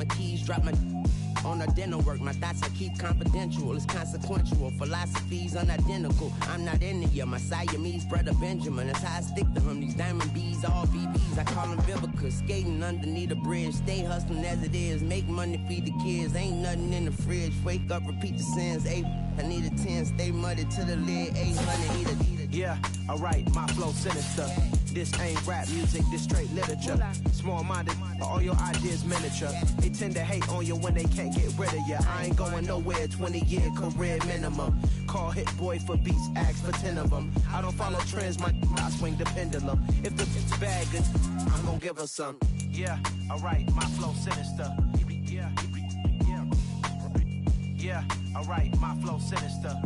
my keys, drop my on the dental work. My thoughts I keep confidential. It's consequential. Philosophies unidentical. I'm not into you. My Siamese brother Benjamin. That's how I stick to him. These diamond bees, all BBs. I call them Vivica. Skating underneath a bridge. Stay hustling as it is. Make money, feed the kids. Ain't nothing in the fridge. Wake up, repeat the sins. I need a 10. Stay muddy to the lid. 800. Eat a. Yeah, alright, my flow sinister. This ain't rap music, this straight literature. Small-minded, all your ideas miniature. They tend to hate on you when they can't get rid of you. I ain't going nowhere, 20-year career minimum. Call Hit Boy for beats, ask for 10 of them. I don't follow trends, I swing the pendulum. If the bitch bad good, I'm gonna give her some. Yeah, alright, my flow sinister. Yeah, alright, my flow sinister.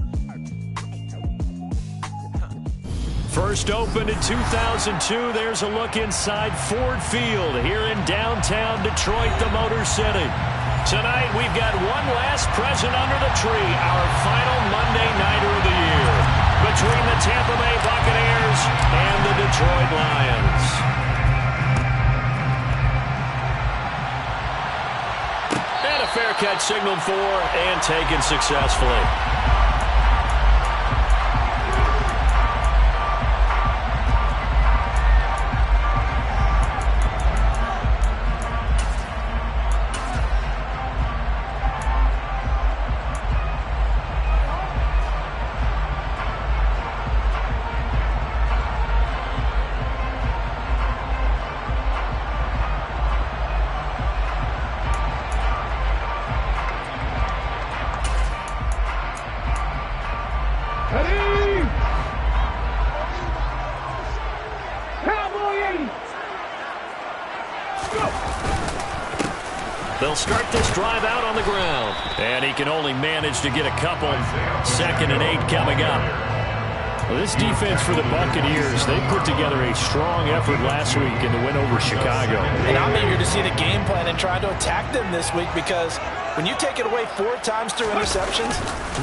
First opened in 2002. There's a look inside Ford Field here in downtown Detroit, the Motor City. Tonight, we've got one last present under the tree, our final Monday Nighter of the year, between the Tampa Bay Buccaneers and the Detroit Lions. And a fair catch signaled for and taken successfully. They'll start this drive out on the ground. And he can only manage to get a couple. 2nd and 8 coming up. Well, this defense for the Buccaneers, they put together a strong effort last week in the win over Chicago. And I'm eager to see the game plan and try to attack them this week, because when you take it away 4 times through interceptions,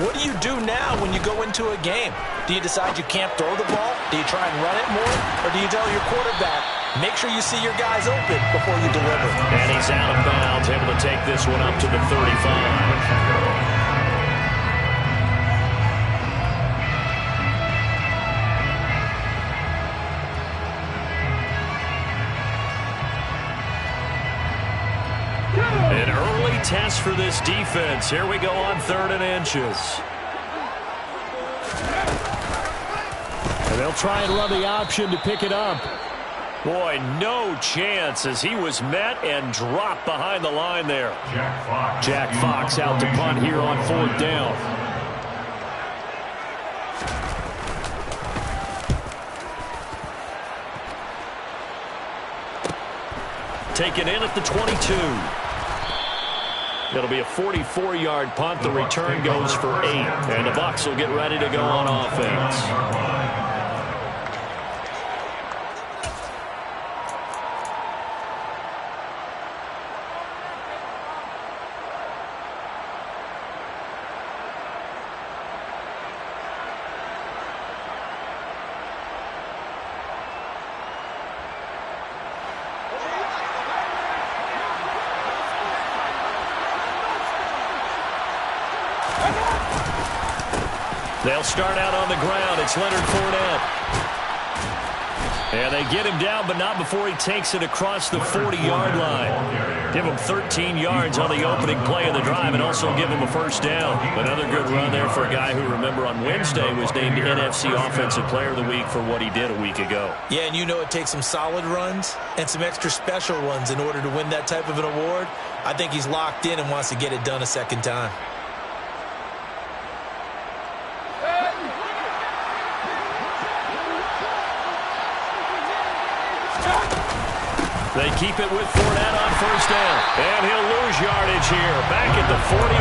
what do you do now when you go into a game? Do you decide you can't throw the ball? Do you try and run it more? Or do you tell your quarterback, make sure you see your guys open before you deliver? And he's out of bounds, able to take this one up to the 35. An early test for this defense. Here we go on 3rd and inches. And they'll try and run the option to pick it up. Boy, no chance as he was met and dropped behind the line there. Jack Fox out to punt here on 4th down. Taken in at the 22. It'll be a 44-yard punt. The return goes for 8. And the Bucs will get ready to go on offense. They'll start out on the ground. It's Leonard Fournette. And they get him down, but not before he takes it across the 40-yard line. Give him 13 yards on the opening play of the drive and also give him a first down. Another good run there for a guy who, remember, on Wednesday was named NFC Offensive Player of the Week for what he did a week ago. Yeah, and you know it takes some solid runs and some extra special runs in order to win that type of an award. I think he's locked in and wants to get it done a second time. They keep it with Fournette on first down. And he'll lose yardage here. Back at the 41.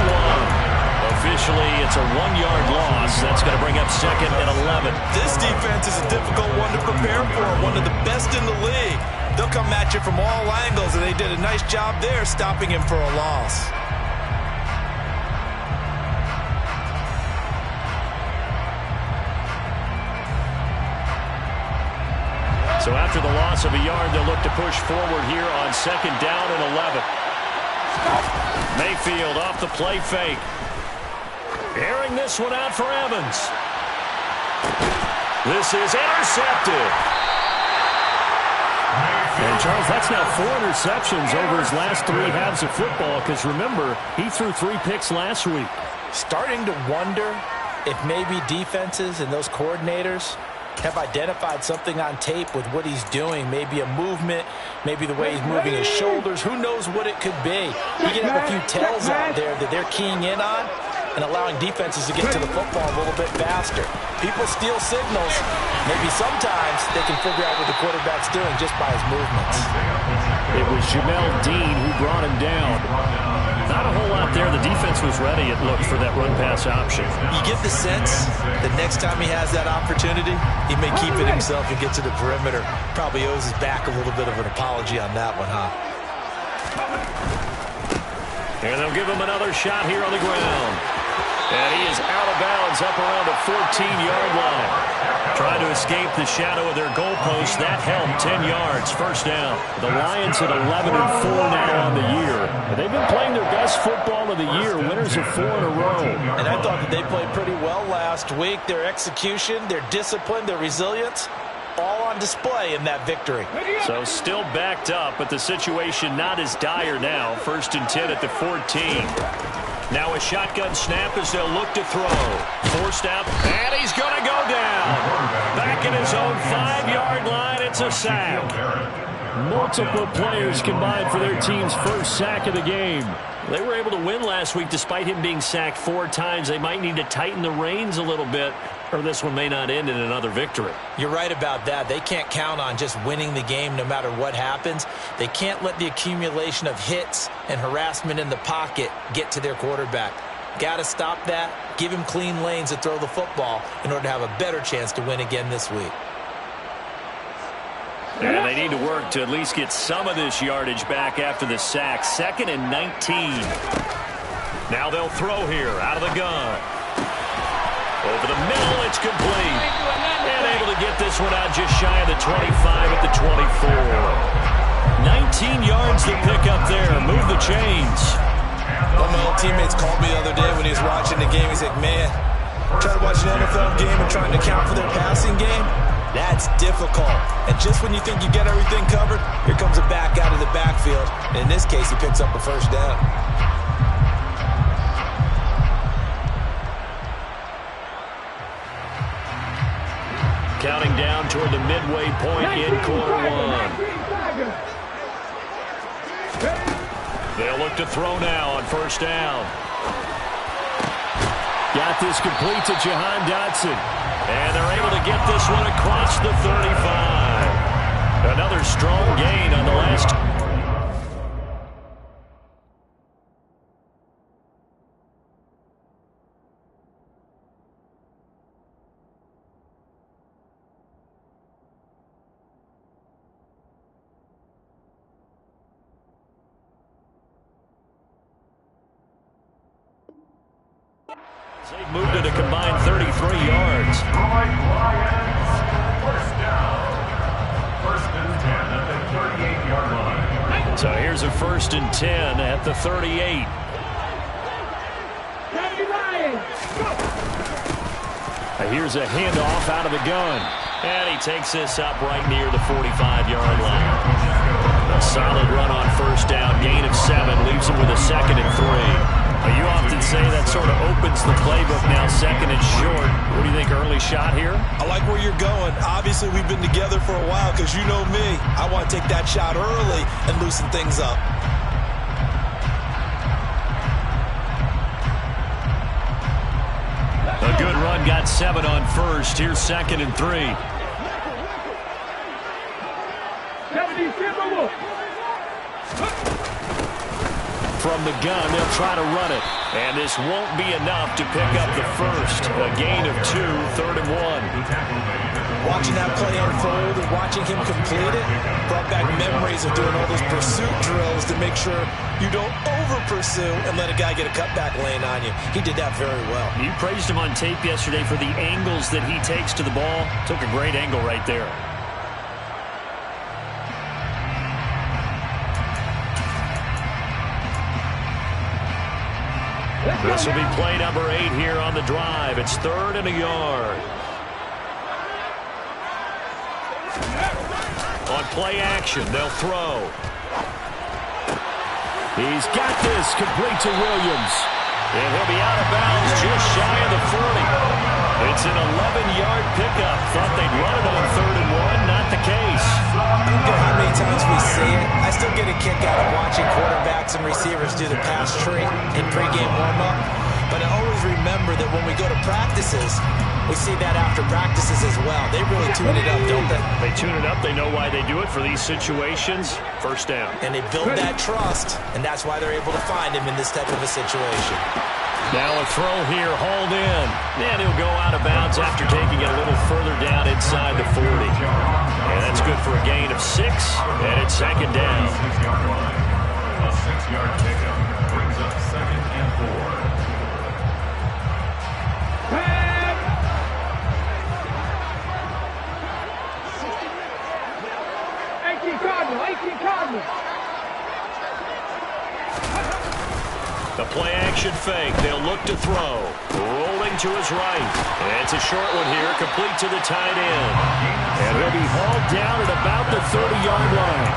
Officially, it's a 1-yard loss. That's going to bring up 2nd and 11. This defense is a difficult one to prepare for. One of the best in the league. They'll come at you from all angles, and they did a nice job there stopping him for a loss. So after the loss of a yard, they'll look to push forward here on 2nd down and 11. Mayfield off the play fake. Airing this one out for Evans. This is intercepted. And, Charles, that's now 4 interceptions over his last 3 halves of football because, remember, he threw 3 picks last week. Starting to wonder if maybe defenses and those coordinators have identified something on tape with what he's doing. Maybe a movement, maybe the way he's moving his shoulders. Who knows what it could be? He can have a few tells out there that they're keying in on and allowing defenses to get to the football a little bit faster. People steal signals. Maybe sometimes they can figure out what the quarterback's doing just by his movements. It was Jamel Dean who brought him down. Not a whole lot there. The defense was ready, it looked, for that run-pass option. You get the sense that next time he has that opportunity, he may keep it himself and get to the perimeter. Probably owes his back a little bit of an apology on that one, huh? And they'll give him another shot here on the ground. And he is out of bounds up around the 14-yard line. Trying to escape the shadow of their goalpost. That helped. 10 yards, first down. The Lions at 11-4 now on the year. They've been playing their best football of the year. Winners of 4 in a row. And I thought that they played pretty well last week. Their execution, their discipline, their resilience, all on display in that victory. So still backed up, but the situation not as dire now. 1st and 10 at the 14. Now a shotgun snap as they'll look to throw. Forced out, and he's going to go down. Back in his own 5-yard line, it's a sack. Multiple players combined for their team's first sack of the game. They were able to win last week despite him being sacked 4 times. They might need to tighten the reins a little bit, or this one may not end in another victory. You're right about that. They can't count on just winning the game no matter what happens. They can't let the accumulation of hits and harassment in the pocket get to their quarterback. Got to stop that, give him clean lanes to throw the football in order to have a better chance to win again this week. And they need to work to at least get some of this yardage back after the sack. 2nd and 19. Now they'll throw here out of the gun. Over the middle, it's complete. And able to get this one out just shy of the 25 at the 24. 19 yards to pick up there. Move the chains. One of my old teammates called me the other day when he was watching the game. He's like, man, trying to watch an NFL game and trying to account for their passing game, that's difficult. And just when you think you get everything covered, here comes a back out of the backfield. And in this case, he picks up a first down. Counting down toward the midway point in quarter 1. They'll look to throw now on first down. Got this complete to Jahan Dotson. And they're able to get this one across the 35. Another strong gain on the last. They've moved it a combined 33 yards. First down. 1st and 10 at the 38-yard line. So here's a 1st and 10 at the 38. Here's a handoff out of the gun. And he takes this up right near the 45-yard line. A solid run on first down. Gain of 7. Leaves him with a 2nd and 3. You often say that sort of opens the playbook now, 2nd and short. What do you think, early shot here? I like where you're going. Obviously, we've been together for a while because you know me. I want to take that shot early and loosen things up. A good run, got 7 on first. Here's 2nd and 3. From the gun, they'll try to run it. And this won't be enough to pick up the first. A gain of 2, 3rd and 1. Watching that play unfold and watching him complete it brought back memories of doing all those pursuit drills to make sure you don't over-pursue and let a guy get a cutback lane on you. He did that very well. You praised him on tape yesterday for the angles that he takes to the ball. Took a great angle right there. This will be play number 8 here on the drive. It's 3rd and a yard. On play action, they'll throw. He's got this, complete to Williams. And he'll be out of bounds just shy of the 40. It's an 11-yard pickup. Thought they'd run it on 3rd and 1. Not the case. I don't care how many times we see it. I still get a kick out of watching quarterbacks and receivers do the pass tree in pregame warm-up. But I always remember that when we go to practices, we see that after practices as well. They really tune it up, don't they? They tune it up. They know why they do it for these situations. First down. And they build that trust, and that's why they're able to find him in this type of a situation. Now a throw here, hauled in. And he'll go out of bounds after taking it a little further down inside the 40. And that's good for a gain of 6, and it's 2nd down. A 6-yard pickup brings up 2nd and 4. The play action fake. They'll look to throw. Rolling to his right. And it's a short one here, complete to the tight end. And he'll be hauled down at about the 30-yard line.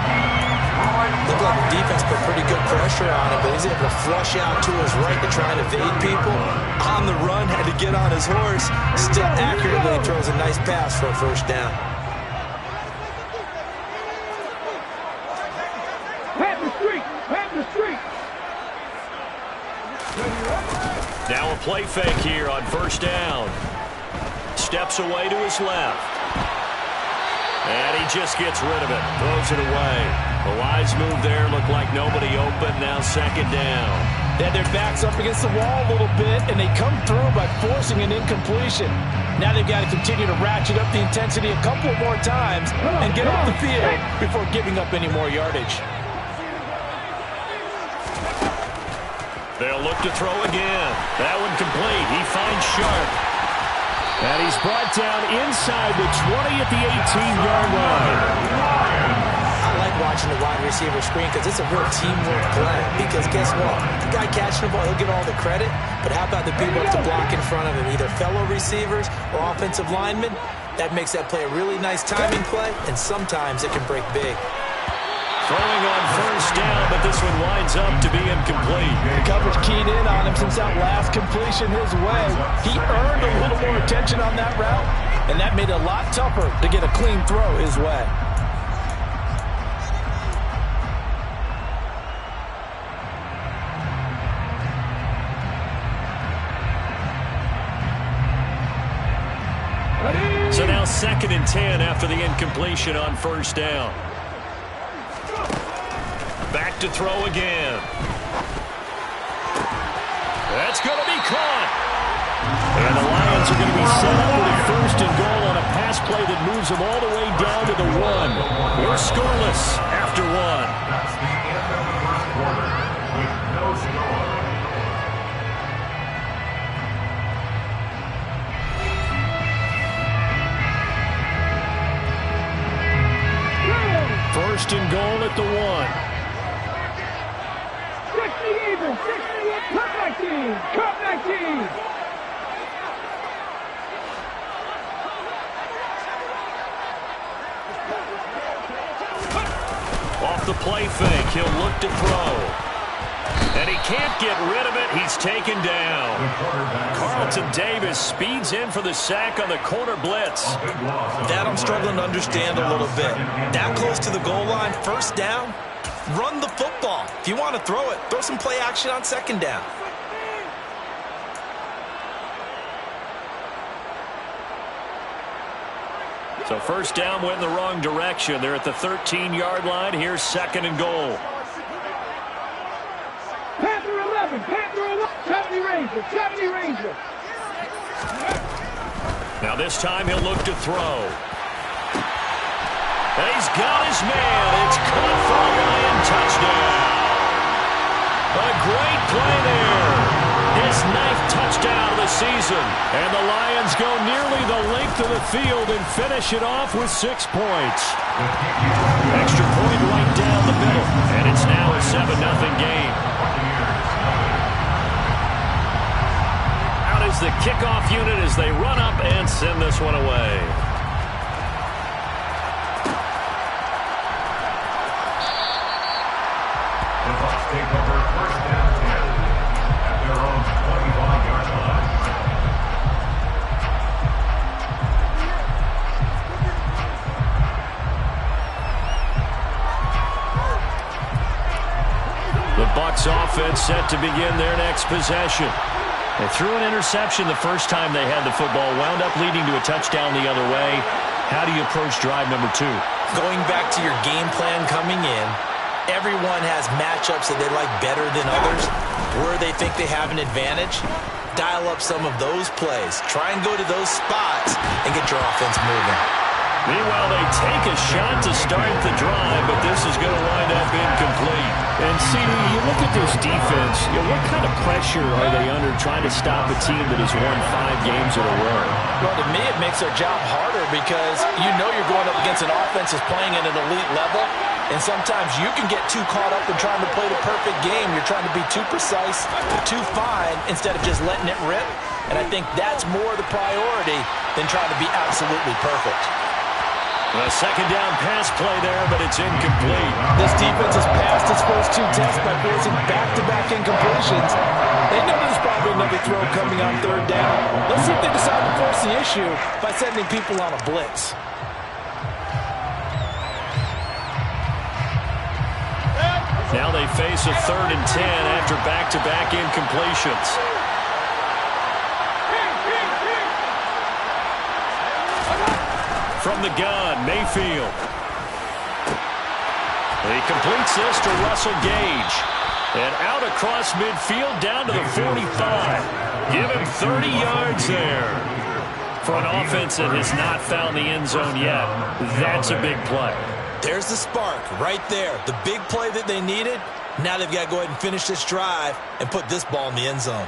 Looked like the defense put pretty good pressure on him, but he's able to flush out to his right to try and evade people. On the run, had to get on his horse. Still accurately throws a nice pass for a first down. Now a play fake here on 1st down. Steps away to his left. And he just gets rid of it. Throws it away. The wise move there. Looked like nobody open. Now 2nd down. They had their backs up against the wall a little bit, and they come through by forcing an incompletion. Now they've got to continue to ratchet up the intensity a couple more times and get off the field before giving up any more yardage. They'll look to throw again. That one complete. He finds Sharp. And he's brought down inside the 20 at the 18-yard line. I like watching the wide receiver screen because it's a real teamwork play. Because guess what? The guy catching the ball, he'll get all the credit. But how about the people up to block in front of him? Either fellow receivers or offensive linemen. That makes that play a really nice timing play. And sometimes it can break big. Throwing on 1st down, but this one winds up to be incomplete. The coverage keyed in on him since that last completion his way. He earned a little more attention on that route, and that made it a lot tougher to get a clean throw his way. So now 2nd and 10 after the incompletion on 1st down. Back to throw again. That's going to be caught. And the Lions are going to be set up with a 1st and goal on a pass play that moves them all the way down to the 1. We're scoreless after 1. That's the end of the 1st quarter with no score. First and goal at the 1. 60 even, 60 comeback team, comeback team. Off the play fake, he'll look to throw. And he can't get rid of it. He's taken down. Carlton Davis speeds in for the sack on the corner blitz. That I'm struggling to understand a little bit. That close to the goal line, 1st down. Run the football. If you want to throw it, throw some play action on 2nd down. So 1st down went in the wrong direction. They're at the 13-yard line. Here's 2nd and goal. Panther 11, Panther 11, 70 Ranger, 70 Ranger. Now this time he'll look to throw. And he's got his man. It's caught for a Lion touchdown. A great play there. His 9th touchdown of the season. And the Lions go nearly the length of the field and finish it off with 6 points. Extra point right down the middle. And it's now a 7-0 game. the kickoff unit as they run up and send this one away. The Bucs take over first down 10 at their own 25-yard line. The Bucs offense set to begin their next possession. They threw an interception the first time they had the football, wound up leading to a touchdown the other way. How do you approach drive number 2? Going back to your game plan coming in, everyone has matchups that they like better than others. Where they think they have an advantage, dial up some of those plays. Try and go to those spots and get your offense moving. Meanwhile, they take a shot to start the drive, but this is going to wind up incomplete. And, CD, you look at this defense, what kind of pressure are they under trying to stop a team that has won 5 games in a row? Well, to me, it makes their job harder because you know you're going up against an offense that's playing at an elite level, and sometimes you can get too caught up in trying to play the perfect game. You're trying to be too precise, too fine, instead of just letting it rip. And I think that's more the priority than trying to be absolutely perfect. A second down pass play there, but it's incomplete. This defense has passed its first 2 tests by forcing back-to-back incompletions. They know there's probably another throw coming on 3rd down. Let's see if they decide to force the issue by sending people on a blitz. Now they face a 3rd and 10 after back-to-back incompletions. From the gun, Mayfield. He completes this to Russell Gage. And out across midfield down to the 45. Give him 30 yards there. For an offense that has not found the end zone yet, that's a big play. There's the spark right there. The big play that they needed. Now they've got to go ahead and finish this drive and put this ball in the end zone.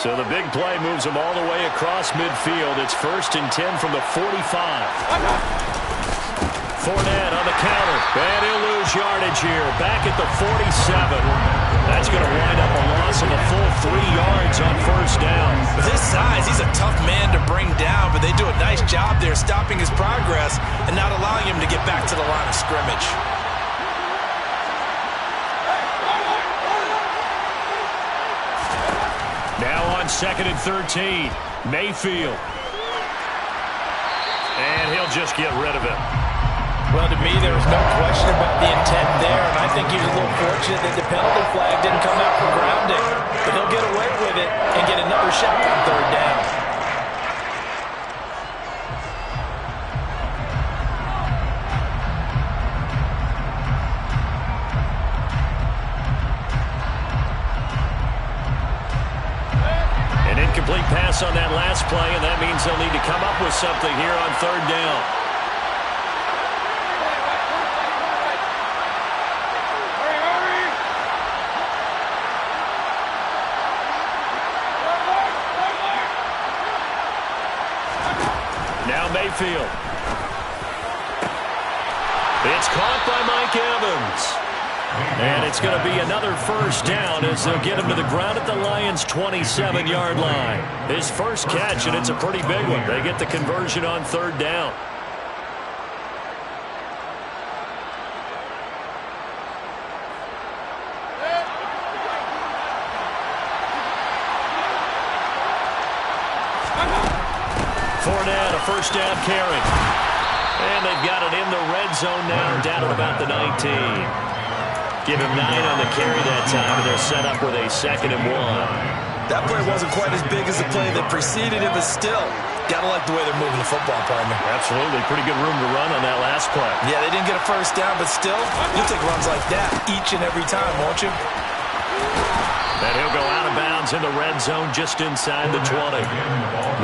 So the big play moves them all the way across midfield. It's 1st and 10 from the 45. Fournette on the counter. And he'll lose yardage here. Back at the 47. That's going to wind up a loss of a full 3 yards on 1st down. With his size, he's a tough man to bring down, but they do a nice job there stopping his progress and not allowing him to get back to the line of scrimmage. Now on 2nd and 13, Mayfield. And he'll just get rid of it. Well, to me, there was no question about the intent there, and I think he was a little fortunate that the penalty flag didn't come out for grounding. But he'll get away with it and get another shot on 3rd down. Incomplete pass on that last play, and that means they'll need to come up with something here on 3rd down. Now Mayfield. It's caught by Mike Evans. And it's going to be another 1st down as they'll get him to the ground at the Lions' 27-yard line. His first catch, and it's a pretty big one. They get the conversion on 3rd down. Fournette, a 1st down carry. And they've got it in the red zone now, down at about the 19. Give him 9 on the carry that time, and they're set up with a 2nd and 1. That play wasn't quite as big as the play that preceded it, but still, got to like the way they're moving the football, partner. Absolutely. Pretty good room to run on that last play. Yeah, they didn't get a 1st down, but still, you'll take runs like that each and every time, won't you? And he'll go out of bounds in the red zone just inside the 20.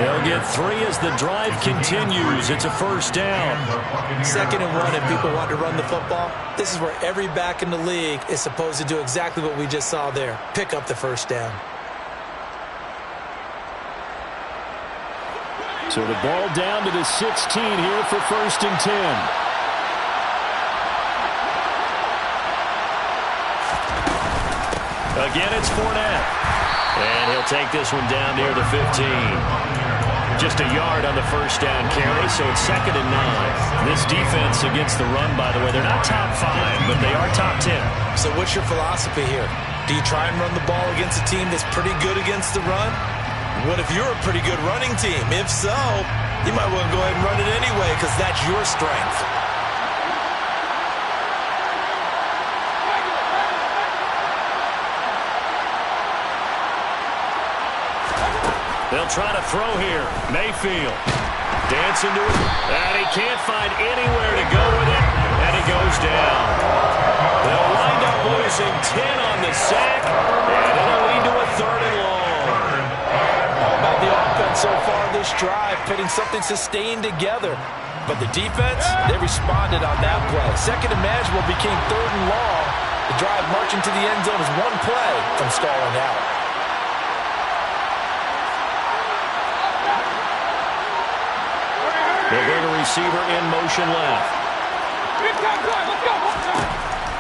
They'll get 3 as the drive continues. It's a 1st down. 2nd and 1, if people want to run the football, this is where every back in the league is supposed to do exactly what we just saw there. Pick up the 1st down. So the ball down to the 16 here for 1st and 10. Again, it's Fournette. And he'll take this one down near the 15. Just a yard on the first down carry, so it's 2nd and 9. This defense against the run, by the way, they're not top 5, but they are top 10. So what's your philosophy here? Do you try and run the ball against a team that's pretty good against the run? What if you're a pretty good running team? If so, you might want to go ahead and run it anyway because that's your strength. They'll try to throw here. Mayfield dancing to it, and he can't find anywhere to go with it, and he goes down. They'll wind up losing 10 on the sack, and it'll lead to a 3rd and long. All about the offense so far this drive, putting something sustained together. But the defense, they responded on that play. 2nd and manageable became 3rd and long. The drive marching to the end zone is one play from stalling out. They'll bring a receiver in motion left.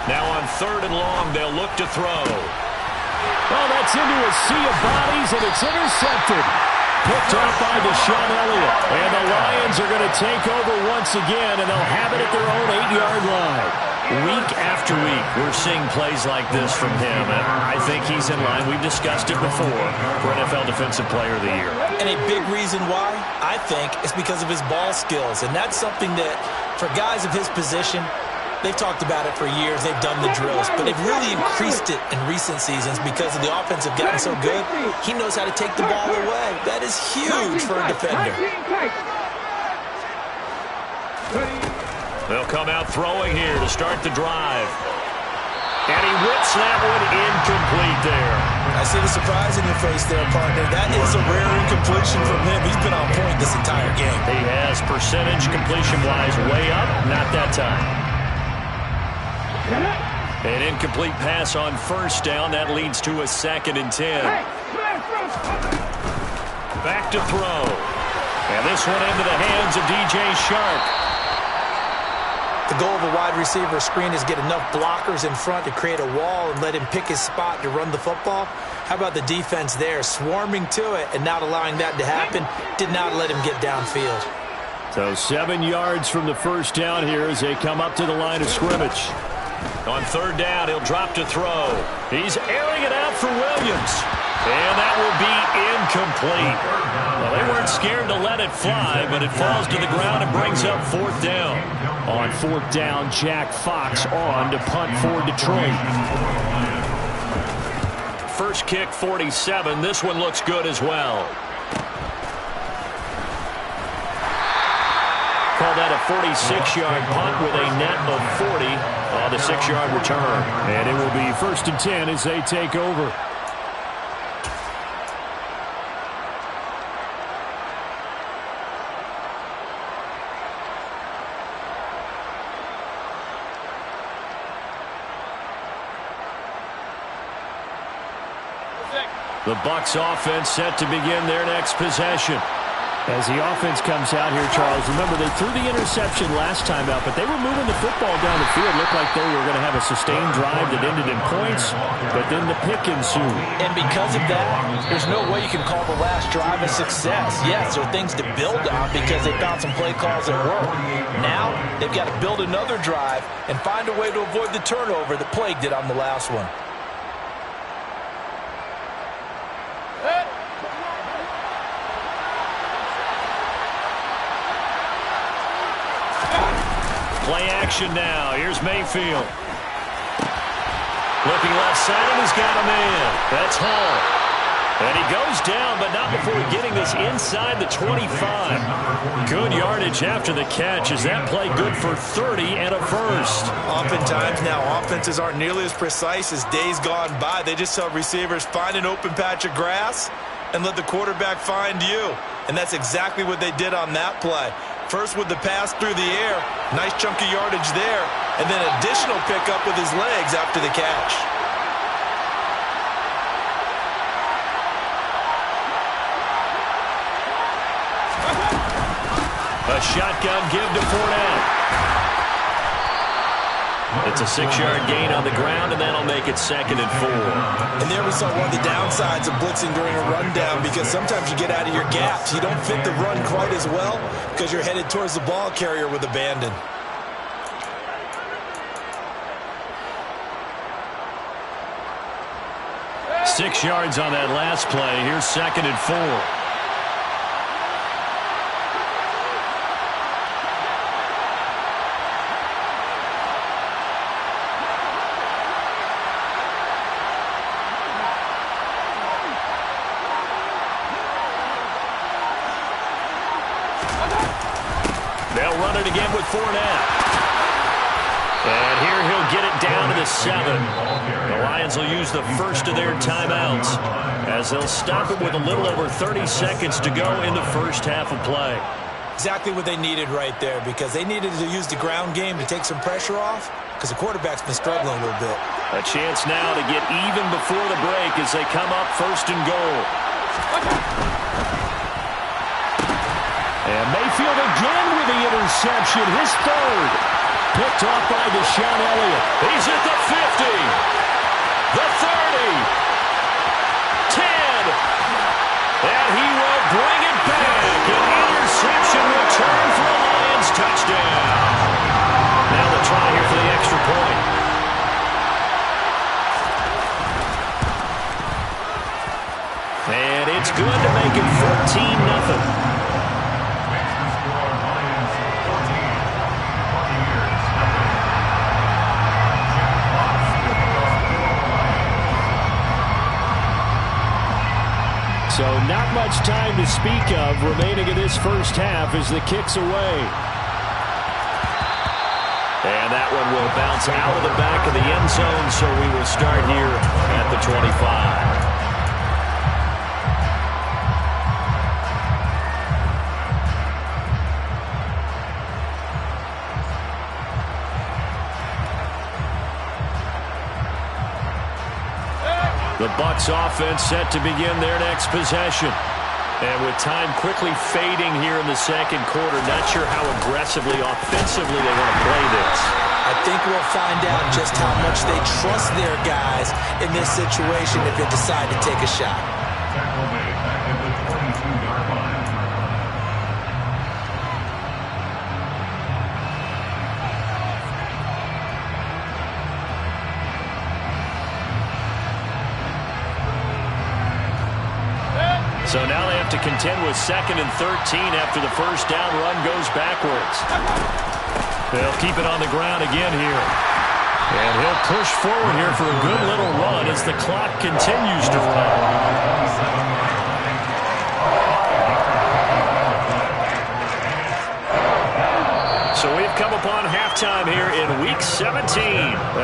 Now on 3rd and long, they'll look to throw. Well, that's into a sea of bodies, and it's intercepted. Picked off by Deshaun Elliott. And the Lions are going to take over once again, and they'll have it at their own 8-yard line. Week after week, we're seeing plays like this from him, and I think he's in line. We've discussed it before for NFL Defensive Player of the Year. And a big reason why, I think, is because of his ball skills. And that's something that, for guys of his position, they've talked about it for years. They've done the drills. But they've really increased it in recent seasons because of the offense have gotten so good. He knows how to take the ball away. That is huge for a defender. They'll come out throwing here to start the drive. And he whips that one incomplete there. I see the surprise in your face there, partner. That is a rare incompletion from him. He's been on point this entire game. He has percentage completion-wise way up. Not that time. An incomplete pass on 1st down. That leads to a 2nd and 10. Back to throw. And this one into the hands of DJ Shark. The goal of a wide receiver screen is get enough blockers in front to create a wall and let him pick his spot to run the football. How about the defense there, swarming to it and not allowing that to happen? Did not let him get downfield. So 7 yards from the first down here as they come up to the line of scrimmage. On 3rd down, he'll drop to throw. He's airing it out for Williams. And that will be incomplete. Well, they weren't scared to let it fly, but it falls to the ground and brings up 4th down. On 4th down, Jack Fox on to punt for Detroit. First kick, 47. This one looks good as well. Call that a 46-yard punt with a net of 40 on the 6-yard return. And it will be 1st and 10 as they take over. The Bucs offense set to begin their next possession. As the offense comes out here, Charles, remember they threw the interception last time out, but they were moving the football down the field. Looked like they were going to have a sustained drive that ended in points, but then the pick ensued. And because of that, there's no way you can call the last drive a success. Yes, there are things to build on because they found some play calls that work. Now, they've got to build another drive and find a way to avoid the turnover that plagued it on the last one. Play action now. Here's Mayfield. Looking left side, and he's got a man. That's Hall. And he goes down, but not before getting this inside the 25. Good yardage after the catch. Is that play good for 30 and a first? Oftentimes now, offenses aren't nearly as precise as days gone by. They just tell receivers, find an open patch of grass and let the quarterback find you. And that's exactly what they did on that play. First with the pass through the air, nice chunky yardage there, and then additional pickup with his legs after the catch. A shotgun give to Fournette. It's a 6-yard gain on the ground, and that'll make it 2nd and 4. And there we saw one of the downsides of blitzing during a rundown, because sometimes you get out of your gaps. You don't fit the run quite as well because you're headed towards the ball carrier with abandon. Six yards on that last play. Here's 2nd and 4. They'll run it again with Fournette. And here he'll get it down to the 7. The Lions will use the first of their timeouts as they'll stop it with a little over 30 seconds to go in the first half of play. Exactly what they needed right there, because they needed to use the ground game to take some pressure off, because the quarterback's been struggling a little bit. A chance now to get even before the break as they come up 1st and goal. And Mayfield again with the interception, his 3rd. Picked off by Deshaun Elliott. He's at the 50, the 30, 10, and he will bring it back. An interception return for a Lions touchdown. Now the try here for the extra point. And it's good to make it 14-0. So not much time to speak of remaining in this first half as the kick's away. And that one will bounce out of the back of the end zone, so we will start here at the 25. The Bucs offense set to begin their next possession. And with time quickly fading here in the second quarter, not sure how aggressively, offensively they want to play this. I think we'll find out just how much they trust their guys in this situation if they decide to take a shot. Tackle made back at the 22-yard line. So now they have to contend with 2nd and 13 after the first down run goes backwards. They'll keep it on the ground again here. And he'll push forward here for a good little run as the clock continues to run. So we've come upon halftime here in Week 17.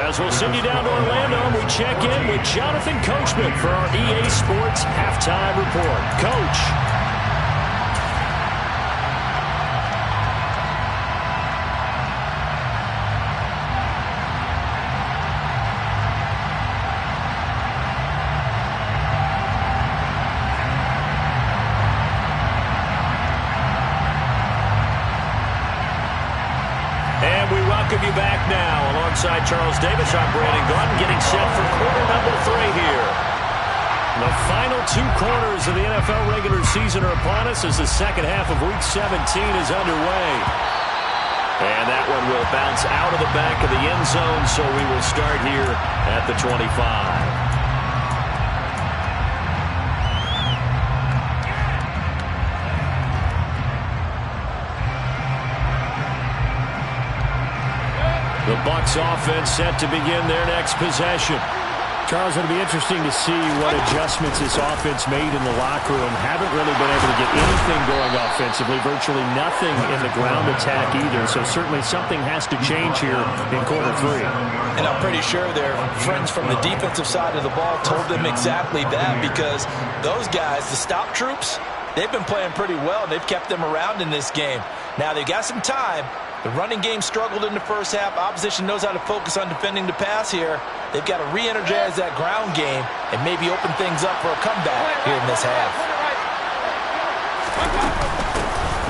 As we'll send you down to Orlando, and we check in with Jonathan Coachman for our EA Sports Halftime Report. Coach. Welcome you back now. Alongside Charles Davis, I'm Brandon Glenn, getting set for quarter number 3 here. The final 2 quarters of the NFL regular season are upon us as the second half of Week 17 is underway. And that one will bounce out of the back of the end zone, so we will start here at the 25. The Bucs offense set to begin their next possession. Charles, it'll be interesting to see what adjustments this offense made in the locker room. Haven't really been able to get anything going offensively, virtually nothing in the ground attack either. So certainly something has to change here in quarter 3. And I'm pretty sure their friends from the defensive side of the ball told them exactly that, because those guys, the stop troops, they've been playing pretty well. They've kept them around in this game. Now they've got some time. The running game struggled in the first half. Opposition knows how to focus on defending the pass here. They've got to re-energize that ground game and maybe open things up for a comeback here in this half.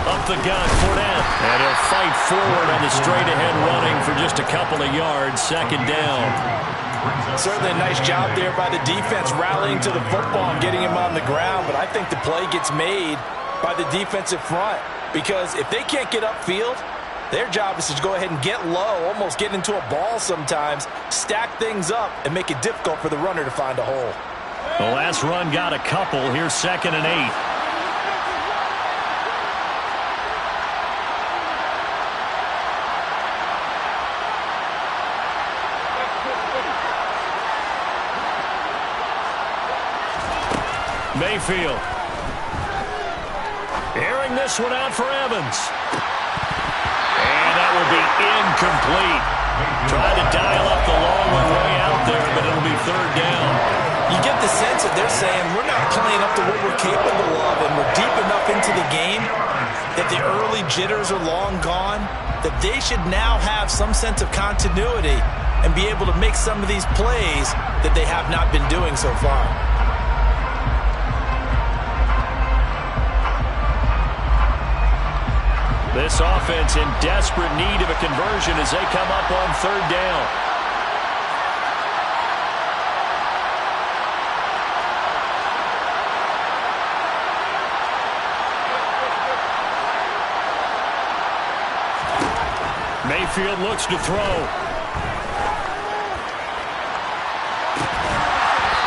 A the gun, Fournette. And he'll fight forward on the straight-ahead running for just a couple of yards, second down. Certainly a nice job there by the defense rallying to the football and getting him on the ground, but I think the play gets made by the defensive front because if they can't get upfield, their job is to go ahead and get low, almost get into a ball sometimes, stack things up, and make it difficult for the runner to find a hole. The last run got a couple. Here's 2nd and 8. Mayfield. Airing this one out for Evans. And that will be incomplete. Tried to dial up the long one way out there, but it'll be 3rd down. You get the sense that they're saying we're not playing up to what we're capable of, and we're deep enough into the game that the early jitters are long gone, that they should now have some sense of continuity and be able to make some of these plays that they have not been doing so far. This offense in desperate need of a conversion as they come up on 3rd down. Mayfield looks to throw.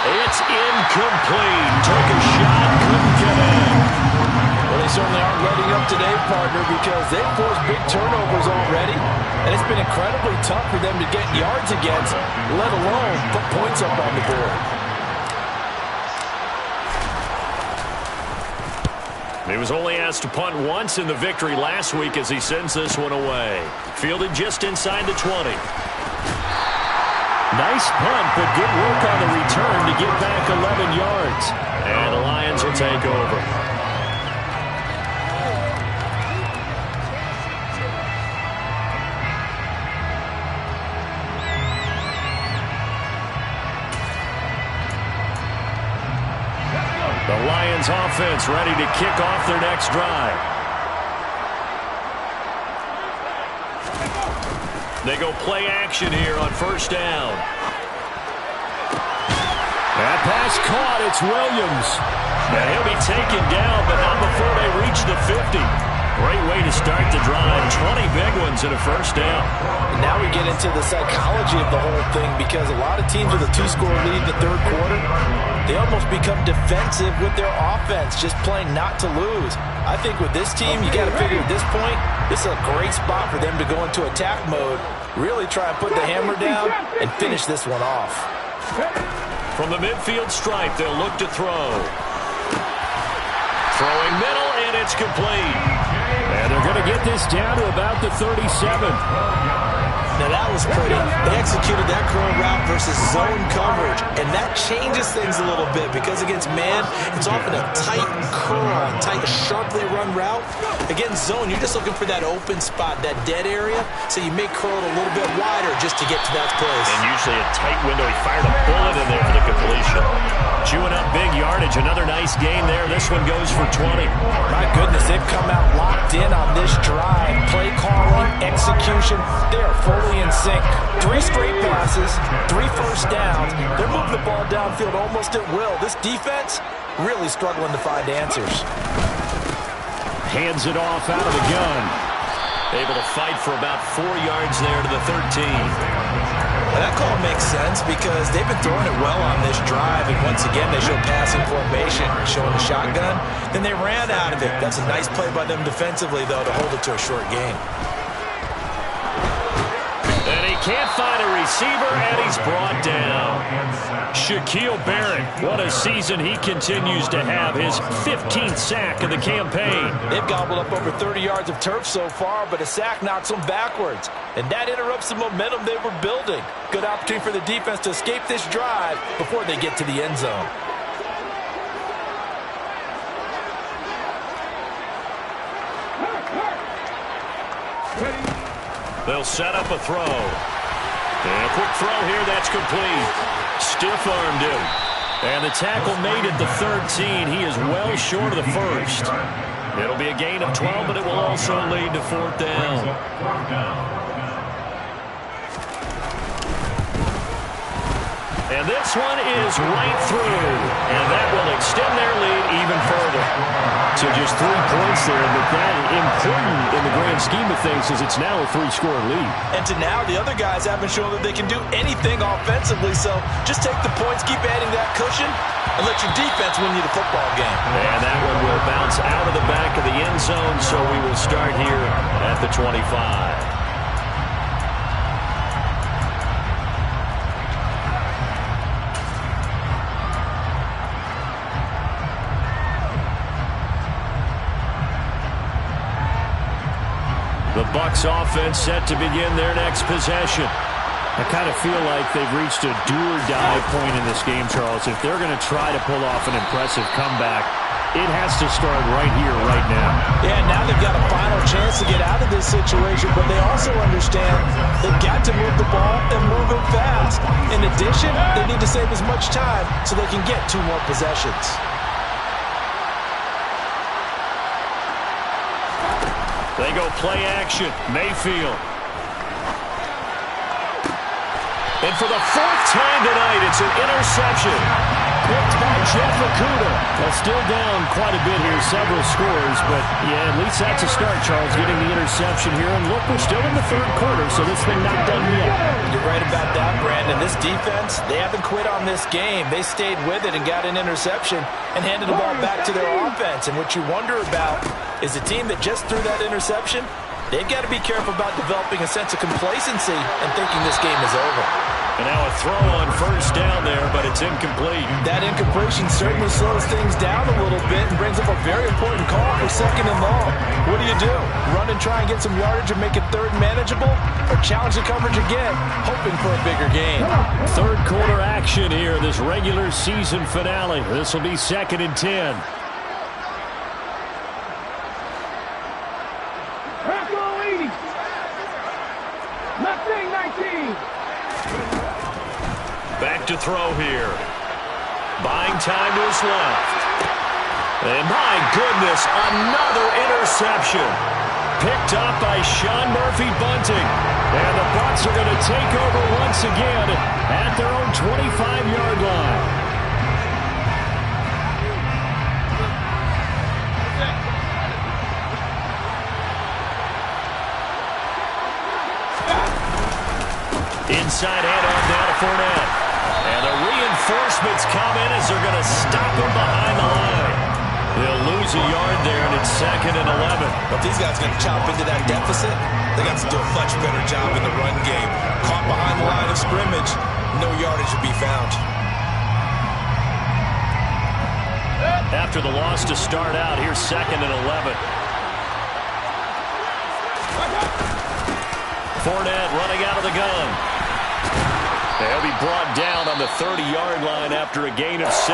It's incomplete. Took a shot, couldn't get in. Well, they certainly aren't letting up today, partner, because they've forced big turnovers already, and it's been incredibly tough for them to get yards against, let alone put points up on the board. He was only asked to punt once in the victory last week as he sends this one away. Fielded just inside the 20. Nice punt, but good work on the return to get back 11 yards. And the Lions will take over. The Lions offense ready to kick off their next drive. They go play action here on 1st down. That pass caught. It's Williams. And he'll be taken down, but not before they reach the 50. Great way to start the drive. 20 big ones and a 1st down. And now we get into the psychology of the whole thing because a lot of teams with a 2-score lead in the 3rd quarter, they almost become defensive with their offense, just playing not to lose. I think with this team, you got to figure at this point, this is a great spot for them to go into attack mode, really try and put the hammer down and finish this one off. From the midfield stripe, they'll look to throw. Throwing middle, and it's complete. And they're going to get this down to about the 37. Now that was pretty. They executed that curl route versus zone coverage, and that changes things a little bit because against man, it's often a tight curl, tight, sharply run route. Against zone, you're just looking for that open spot, that dead area, so you may curl it a little bit wider just to get to that place. And usually a tight window. He fired a bullet in there for the completion. Chewing up big yardage. Another nice gain there. This one goes for 20. My goodness, they've come out locked in on this drive. Play calling, execution, they're fully in sync. 3 straight passes, 3 first downs. They're moving the ball downfield almost at will. This defense really struggling to find answers. Hands it off out of the gun. Able to fight for about 4 yards there to the 13. Well, that call makes sense because they've been throwing it well on this drive, and once again they show passing formation, showing the shotgun. Then they ran out of it. That's a nice play by them defensively, though, to hold it to a short gain. And he can't find a receiver, and he's brought down. Shaquille Barrett, what a season he continues to have. His 15th sack of the campaign. They've gobbled up over 30 yards of turf so far, but a sack knocks them backwards. And that interrupts the momentum they were building. Good opportunity for the defense to escape this drive before they get to the end zone. They'll set up a throw. And a quick throw here, that's complete. Stiff-armed him. And the tackle made at the 13. He is well short of the first. It'll be a gain of 12, but it will also lead to 4th down. And this one is right through, and that will extend their lead even further. So just 3 points there, but that important in the grand scheme of things is it's now a 3-score lead. And to now, the other guys haven't shown that they can do anything offensively, so just take the points, keep adding that cushion, and let your defense win you the football game. And that one will bounce out of the back of the end zone, so we will start here at the 25. The Bucs offense set to begin their next possession. I kind of feel like they've reached a do-or-die point in this game, Charles. If they're going to try to pull off an impressive comeback, it has to start right here, right now. Yeah, now they've got a final chance to get out of this situation, but they also understand they've got to move the ball and move it fast. In addition, they need to save as much time so they can get 2 more possessions. They go play action. Mayfield. And for the 4th time tonight, it's an interception. Picked by Jeff Okudah. Well, still down quite a bit here, several scores, but yeah, at least that's a start, Charles, getting the interception here. And look, we're still in the 3rd quarter, so this thing not done yet. You're right about that, Brandon. This defense, they haven't quit on this game. They stayed with it and got an interception and handed the ball back to their offense. And what you wonder about is a team that just threw that interception, they've got to be careful about developing a sense of complacency and thinking this game is over. And now a throw on 1st down there, but it's incomplete. That incompletion certainly slows things down a little bit and brings up a very important call for 2nd and long. What do? Run and try and get some yardage and make it 3rd manageable? Or challenge the coverage again, hoping for a bigger gain? 3rd quarter action here, this regular season finale. This will be 2nd and 10. Back to throw here. Buying time to his left. And my goodness, another interception. Picked up by Sean Murphy-Bunting. And the Bucs are going to take over once again at their own 25-yard line. Inside handoff down to Fournette. And the reinforcements come in as they're going to stop him behind the line. They'll lose a yard there, and it's 2nd and 11. But these guys are going to chop into that deficit. They got to do a much better job in the run game. Caught behind the line of scrimmage, no yardage to be found. After the loss to start out, here's 2nd and 11. Fournette running out of the gun. They'll be brought down on the 30-yard line after a gain of 6.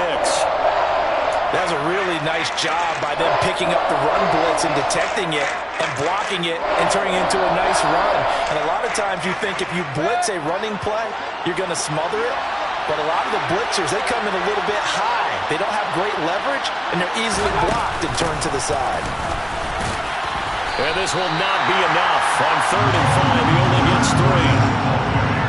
That was a really nice job by them picking up the run blitz and detecting it and blocking it and turning it into a nice run. And a lot of times you think if you blitz a running play, you're going to smother it. But a lot of the blitzers, they come in a little bit high. They don't have great leverage, and they're easily blocked and turned to the side. And this will not be enough. On 3rd and 5, he only gets 3.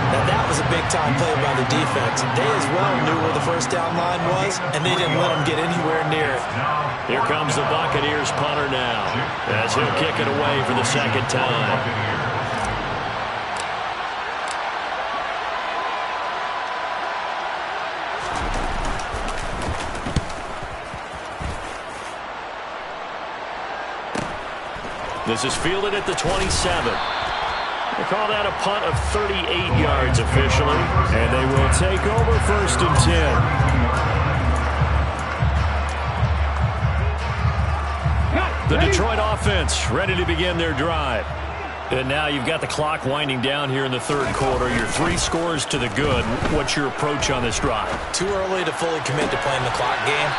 Now that was a big-time play by the defense. They as well knew where the 1st down line was, and they didn't let them get anywhere near it. Here comes the Buccaneers punter now, as he'll kick it away for the 2nd time. This is fielded at the 27. They call that a punt of 38 yards officially. And they will take over 1st and 10. The Detroit offense ready to begin their drive. And now you've got the clock winding down here in the 3rd quarter. Your 3 scores to the good. What's your approach on this drive? Too early to fully commit to playing the clock game.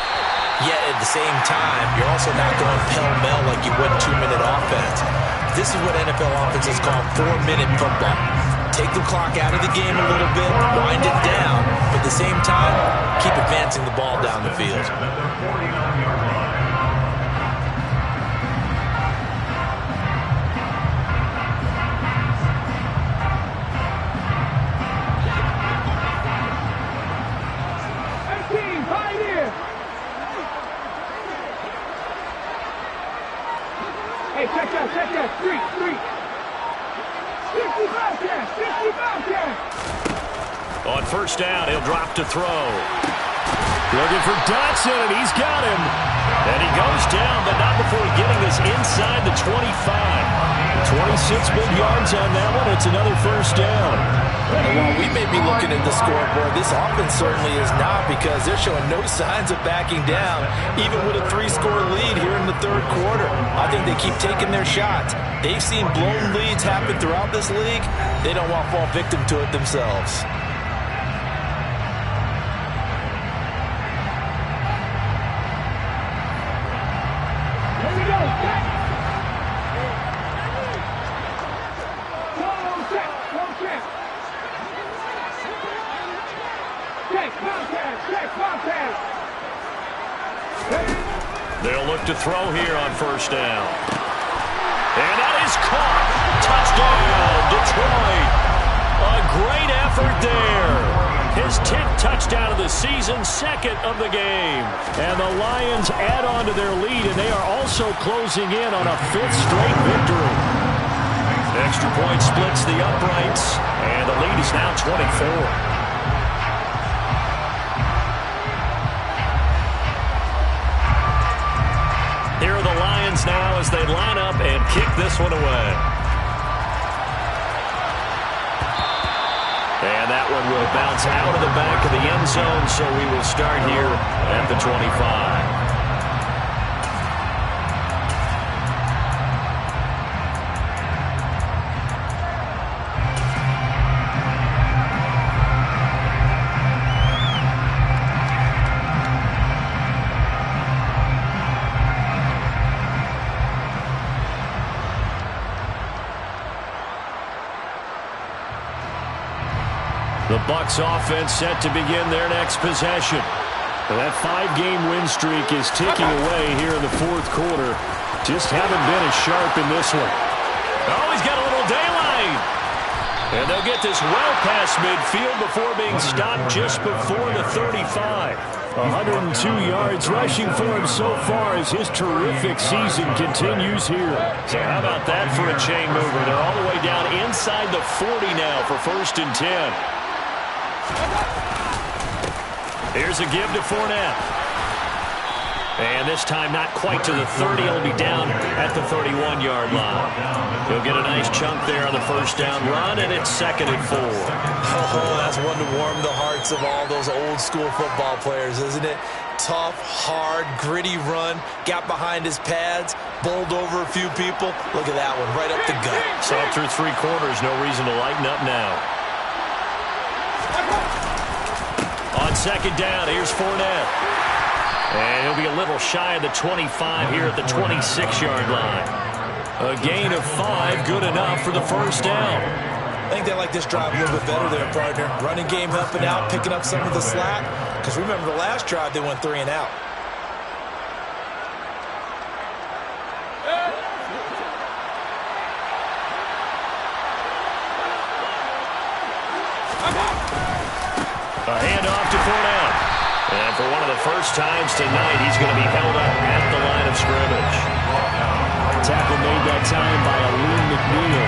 Yet at the same time, you're also not going pell-mell like you would 2-minute offense. This is what NFL offenses call 4-minute football. Take the clock out of the game a little bit, wind it down, but at the same time, keep advancing the ball down the field. Hey, check that. Street. 60 Bobcats. On first down, he'll drop to throw. Looking for Dotson, and he's got him. And he goes down, but not before getting this inside the 25. 26 big yards on that one. It's another first down. And while we may be looking at the scoreboard, this offense certainly is not, because they're showing no signs of backing down, even with a 3-score lead here in the third quarter. I think they keep taking their shots. They've seen blown leads happen throughout this league. They don't want to fall victim to it themselves. They'll look to throw here on first down. And that is caught. Touchdown, Detroit. A great effort there. His 10th touchdown of the season, second of the game. And the Lions add on to their lead, and they are also closing in on a 5th straight victory. Extra point splits the uprights, and the lead is now 24. Here are the Lions now as they line up and kick this one away. And that one will bounce out of the back of the end zone, so we will start here at the 25. The Bucs offense set to begin their next possession. Well, that 5-game win streak is ticking away here in the fourth quarter. Just haven't been as sharp in this one. Oh, he's got a little daylight. And they'll get this well past midfield before being stopped just before the 35. 102 yards rushing for him so far as his terrific season continues here. So how about that for a chain mover? They're all the way down inside the 40 now for 1st and 10. Here's a give to Fournette. And this time not quite to the 30. He'll be down at the 31-yard line. He'll get a nice chunk there on the first down run, and it's 2nd and 4. Oh, that's one to warm the hearts of all those old-school football players, isn't it? Tough, hard, gritty run. Got behind his pads, bowled over a few people. Look at that one, right up the gut. So through 3 quarters, no reason to lighten up now. On 2nd down, here's Fournette. And he'll be a little shy of the 25 here at the 26-yard line. A gain of 5, good enough for the first down. I think they like this drive a little bit better there, partner. Running game helping out, picking up some of the slack. Because remember the last drive, they went 3 and out. A handoff to Fournette. And for one of the first times tonight, he's going to be held up at the line of scrimmage. Tackle made that time by Aleem McNeil.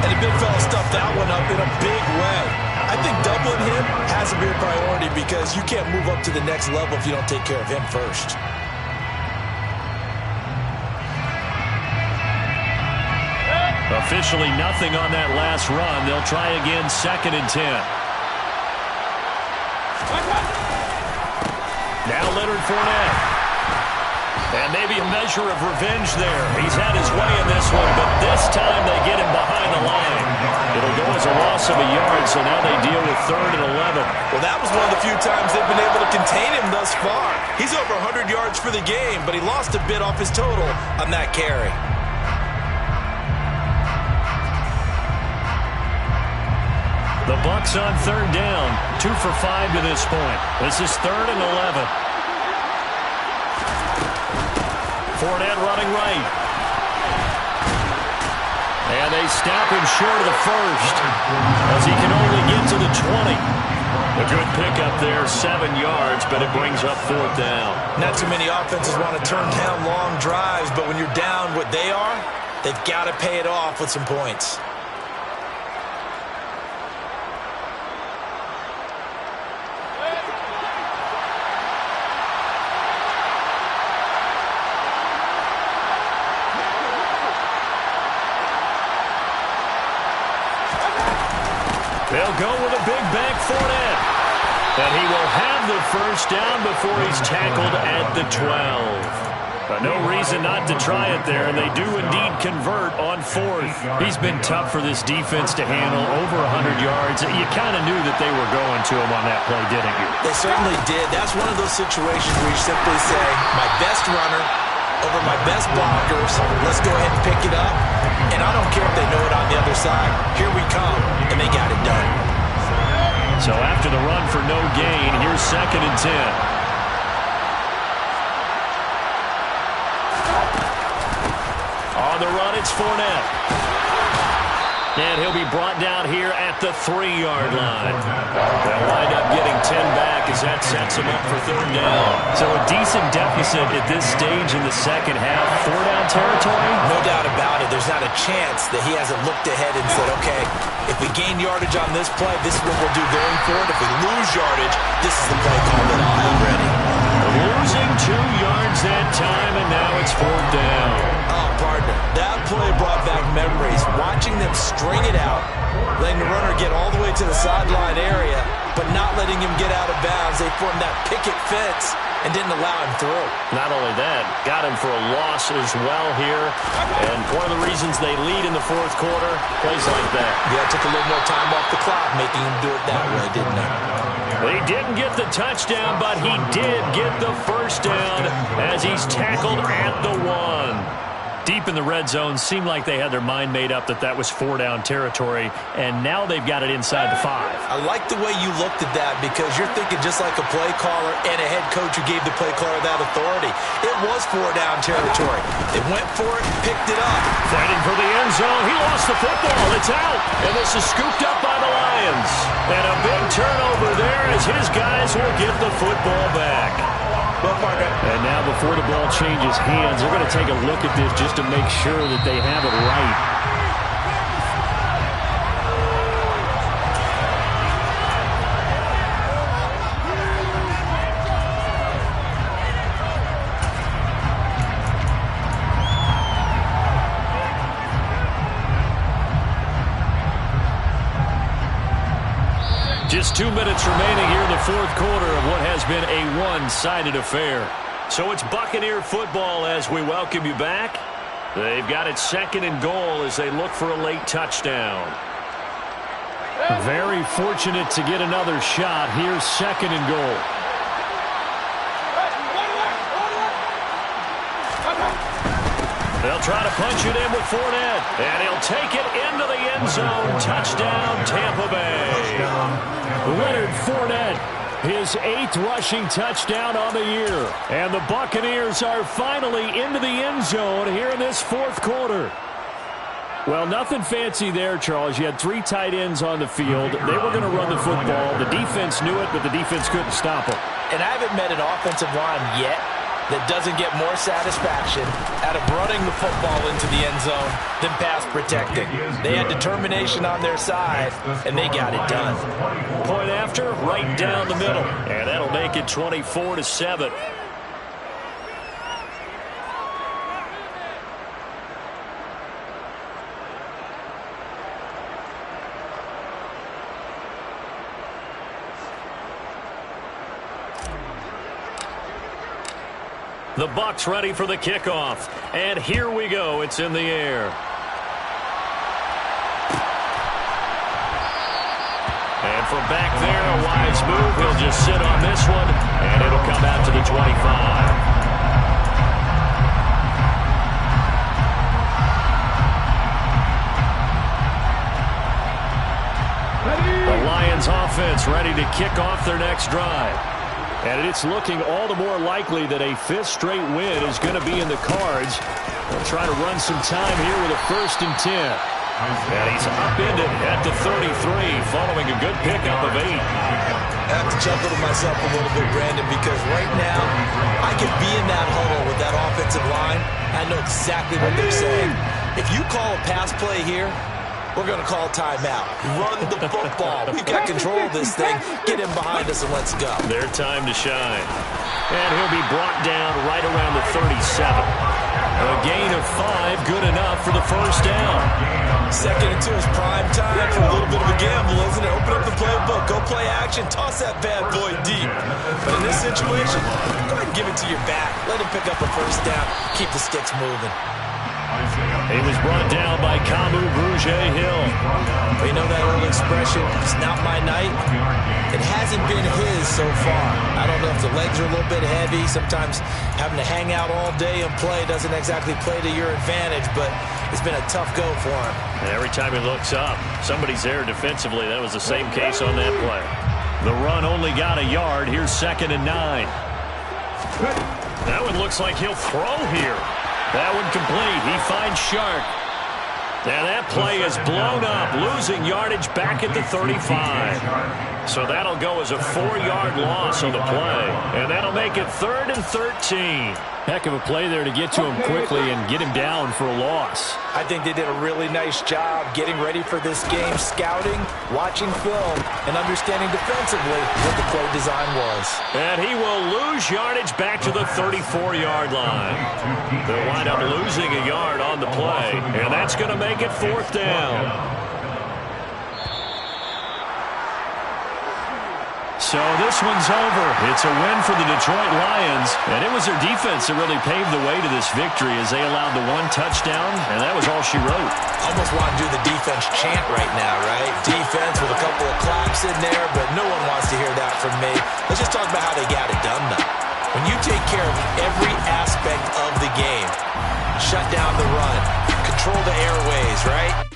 And the big fella stuffed that one up in a big way. I think doubling him has to be a priority because you can't move up to the next level if you don't take care of him first. Officially nothing on that last run. They'll try again, 2nd and 10. Now Leonard Fournette. And maybe a measure of revenge there. He's had his way in this one, but this time they get him behind the line. It'll go as a loss of a yard, so now they deal with 3rd and 11. Well, that was one of the few times they've been able to contain him thus far. He's over 100 yards for the game, but he lost a bit off his total on that carry. The Bucs on 3rd down, 2 for 5 to this point. This is 3rd and 11. Fournette running right. And they stop him short of the first as he can only get to the 20. A good pickup there, 7 yards, but it brings up 4th down. Not too many offenses want to turn down long drives, but when you're down what they are, they've got to pay it off with some points. They'll go with a big bank Fournette. And he will have the first down before he's tackled at the 12. But no reason not to try it there, and they do indeed convert on 4th. He's been tough for this defense to handle, over 100 yards. You kind of knew that they were going to him on that play, didn't you? They certainly did. That's one of those situations where you simply say, my best runner over my best blockers, let's go ahead and pick it up. And I don't care if they know it on the other side. Here we come, and they got it done. So after the run for no gain, here's 2nd and 10. On the run, it's Fournette. And he'll be brought down here at the 3-yard line. They'll wind up getting 10 back as that sets him up for 3rd down. So a decent deficit at this stage in the second half. 4-down territory? No doubt about it. There's not a chance that he hasn't looked ahead and said, okay, if we gain yardage on this play, this is what we'll do going forward. If we lose yardage, this is the play call that I'll have ready. Losing 2 yards that time, and now it's 4th down. Oh, partner, that play brought back memories. Watching them string it out, letting the runner get all the way to the sideline area, but not letting him get out of bounds. They formed that picket fence and didn't allow him through. Not only that, got him for a loss as well here. And one of the reasons they lead in the 4th quarter, plays like that. Yeah, it took a little more time off the clock, making him do it that way, didn't it? He didn't get the touchdown, but he did get the first down as he's tackled at the 1. Deep in the red zone, seemed like they had their mind made up that that was 4-down territory, and now they've got it inside the 5. I like the way you looked at that because you're thinking just like a play caller and a head coach who gave the play caller that authority. It was 4-down territory. They went for it, picked it up. Fighting for the end zone. He lost the football. It's out. And this is scooped up by the Lions. And a big turnover there as his guys will get the football back. And now before the ball changes hands, they're going to take a look at this just to make sure that they have it right. Just 2 minutes remaining here in the 4th quarter of what has been a one-sided affair. So it's Buccaneer football as we welcome you back. They've got it 2nd and goal as they look for a late touchdown. Very fortunate to get another shot. Here's 2nd and goal. They'll try to punch it in with Fournette, and he'll take it into the end zone. Touchdown, Tampa Bay. Leonard Fournette, his 8th rushing touchdown on the year. And the Buccaneers are finally into the end zone here in this 4th quarter. Well, nothing fancy there, Charles. You had 3 tight ends on the field. They were going to run the football. The defense knew it, but the defense couldn't stop them. And I haven't met an offensive line yet that doesn't get more satisfaction out of running the football into the end zone than pass protecting. They had determination on their side, and they got it done. Point after, right down the middle. And that'll make it 24-7. The Bucs ready for the kickoff. And here we go. It's in the air. And from back there, a wise move. He'll just sit on this one, and it'll come out to the 25. The Lions offense ready to kick off their next drive. And it's looking all the more likely that a 5th straight win is going to be in the cards. They'll try to run some time here with a 1st and 10. And he's upended at the 33 following a good pickup of 8. I have to chuckle to myself a little bit, Brandon, because right now I could be in that huddle with that offensive line. I know exactly what they're saying. If you call a pass play here, we're going to call timeout. Run the football. We've got control of this thing. Get him behind us and let's go. Their time to shine. And he'll be brought down right around the 37. A gain of 5, good enough for the first down. 2nd and 2 is prime time for a little bit of a gamble, isn't it? Open up the playbook, go play action, toss that bad boy deep. But in this situation, go ahead and give it to your back. Let him pick up a first down. Keep the sticks moving. He was brought down by Kamu Grugier-Hill. You know that old expression, it's not my night? It hasn't been his so far. I don't know if the legs are a little bit heavy. Sometimes having to hang out all day and play doesn't exactly play to your advantage, but it's been a tough go for him. And every time he looks up, somebody's there defensively. That was the same case on that play. The run only got a yard. Here's 2nd and 9. That one looks like he'll throw here. That one complete. He finds Shark. Now that play is blown up, losing yardage back at the 35. So that'll go as a 4-yard loss on the play. And that'll make it 3rd and 13. Heck of a play there to get to him quickly and get him down for a loss. I think they did a really nice job getting ready for this game, scouting, watching film, and understanding defensively what the play design was. And he will lose yardage back to the 34-yard line. They'll wind up losing a yard on the play, and that's going to make it 4th down. So this one's over. It's a win for the Detroit Lions, and it was their defense that really paved the way to this victory as they allowed the 1 touchdown, and that was all she wrote. Almost want to do the defense chant right now, right? Defense with a couple of claps in there, but no one wants to hear that from me. Let's just talk about how they got it done, though. When you take care of every aspect of the game, shut down the run, control the airways, right?